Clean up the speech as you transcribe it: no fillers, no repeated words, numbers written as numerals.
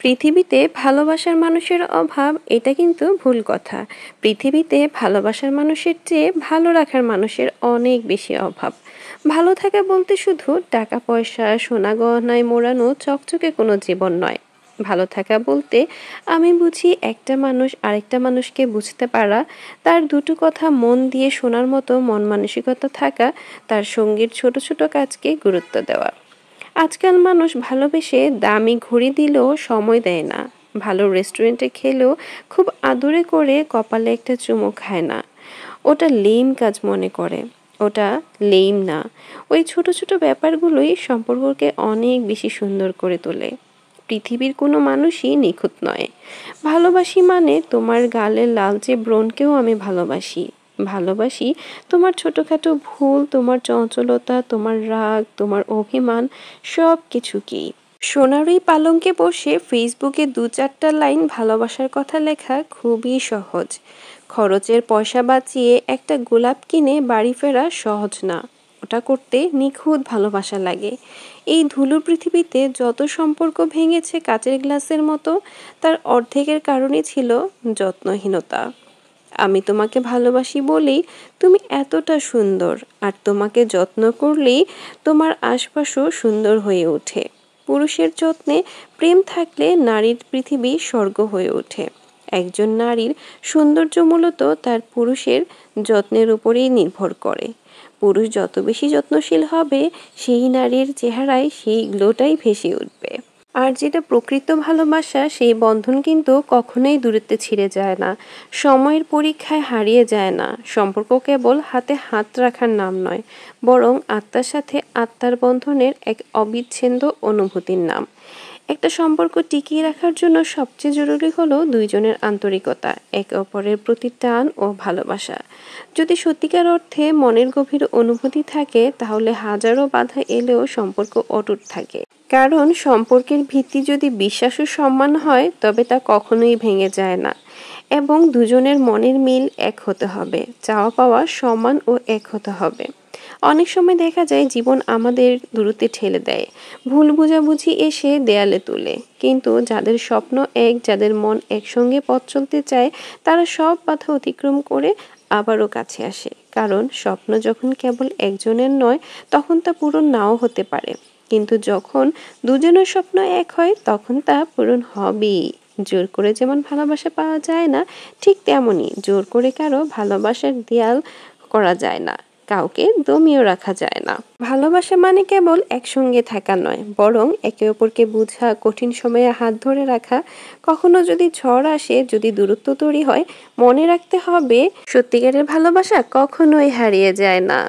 পৃথিবীতে ভালোবাসার মানুষের অভাব এটা কিন্তু ভুল কথা। পৃথিবীতে ভালোবাসার মানুষের চেয়ে ভালো রাখার মানুষের অনেক বেশি অভাব। ভালো থাকা বলতে শুধু টাকা পয়সা সোনা গহনায় মোড়ানো চকচকে কোনো জীবন নয়। ভালো থাকা বলতে আমি বুঝি একটা মানুষ আরেকটা মানুষকে বুঝতে পারা, তার দুটো কথা মন দিয়ে শোনার মতো মন মানসিকতা থাকা, তার সঙ্গীর ছোট ছোট কাজকে গুরুত্ব দেওয়া। আজকাল মানুষ ভালোবেসে দামি ঘড়ি দিলেও সময় দেয় না, ভালো রেস্টুরেন্টে খেলেও খুব আদরে করে কপালে একটা চুমু খায় না। ওটা লেম কাজ মনে করে। ওটা লেম না, ওই ছোট ছোট ব্যাপারগুলোই সম্পর্ককে অনেক বেশি সুন্দর করে তোলে। পৃথিবীর কোনো মানুষই নিখুঁত নয়। ভালোবাসি মানে তোমার গালের লালচে ব্রণকেও আমি ভালোবাসি। ভালোবাসি তোমার ছোটখাটো ভুল, তোমার চঞ্চলতা, তোমার রাগ, তোমার অভিমান, সব কিছুকেই। সোনারই পালঙ্কে বসে ফেসবুকে ২-৪টা লাইন ভালোবাসার কথা লেখা খুবই সহজ। খরচের পয়সা বাঁচিয়ে একটা গোলাপ কিনে বাড়ি ফেরা সহজ না। ওটা করতে নিখুঁত ভালোবাসা লাগে। এই ধুলো পৃথিবীতে যত সম্পর্ক ভেঙেছে কাচের গ্লাসের মতো, তার অর্ধেকের কারণই ছিল যত্নহীনতা। আমি তোমাকে ভালোবাসি বলেই তুমি এতটা সুন্দর, আর তোমাকে যত্ন করলেই তোমার আশপাশও সুন্দর হয়ে ওঠে। পুরুষের যত্নে প্রেম থাকলে নারীর পৃথিবী স্বর্গ হয়ে ওঠে। একজন নারীর সৌন্দর্য মূলত তার পুরুষের যত্নের উপরেই নির্ভর করে। পুরুষ যত বেশি যত্নশীল হবে, সেই নারীর চেহারায় সেই গ্লোটাই ভেসে উঠবে। আর যেটা প্রকৃত ভালোবাসা, সেই বন্ধন কিন্তু কখনোই দূরত্বে ছিঁড়ে যায় না, সময়ের পরীক্ষায় হারিয়ে যায় না। সম্পর্ক কেবল হাতে হাত রাখার নাম নয়, বরং আত্মার সাথে আত্মার বন্ধনের এক অবিচ্ছেদ্য অনুভূতির নাম। একটা সম্পর্ক টিকিয়ে রাখার জন্য সবচেয়ে জরুরি হলো দুইজনের আন্তরিকতা, একে অপরের প্রতি টান ও ভালোবাসা। যদি সত্যিকার অর্থে মনের গভীর অনুভূতি থাকে, তাহলে হাজারো বাধা এলেও সম্পর্ক অটুট থাকে। কারণ সম্পর্কের ভিত্তি যদি বিশ্বাস ও সম্মান হয়, তবে তা কখনোই ভেঙে যায় না। এবং দুজনের মনের মিল এক হতে হবে, চাওয়া পাওয়া সমান ও এক হতে হবে। অনেক সময় দেখা যায় জীবন আমাদের দূরত্বে ঠেলে দেয়, ভুল বোঝাবুঝি এসে দেয়ালে তুলে। কিন্তু যাদের স্বপ্ন এক, যাদের মন একসঙ্গে পথ চলতে চায়, তারা সব বাধা অতিক্রম করে আবারও কাছে আসে। কারণ স্বপ্ন যখন কেবল একজনের নয়, তখন তা পূরণ নাও হতে পারে। কিন্তু যখন দুজনের স্বপ্ন এক হয়, তখন তা পূরণ হবেই। জোর করে যেমন ভালোবাসা পাওয়া যায় না, ঠিক তেমনই জোর করে কারো ভালোবাসার দেয়াল করা যায় না, কাউকে দমিয়েও রাখা যায় না। ভালোবাসা মানে কেবল একসঙ্গে থাকা নয়, বরং একে অপরকে বোঝা, কঠিন সময়ে হাত ধরে রাখা। কখনো যদি ঝড় আসে, যদি দূরত্ব তৈরি হয়, মনে রাখতে হবে সত্যিকারের ভালোবাসা কখনোই হারিয়ে যায় না।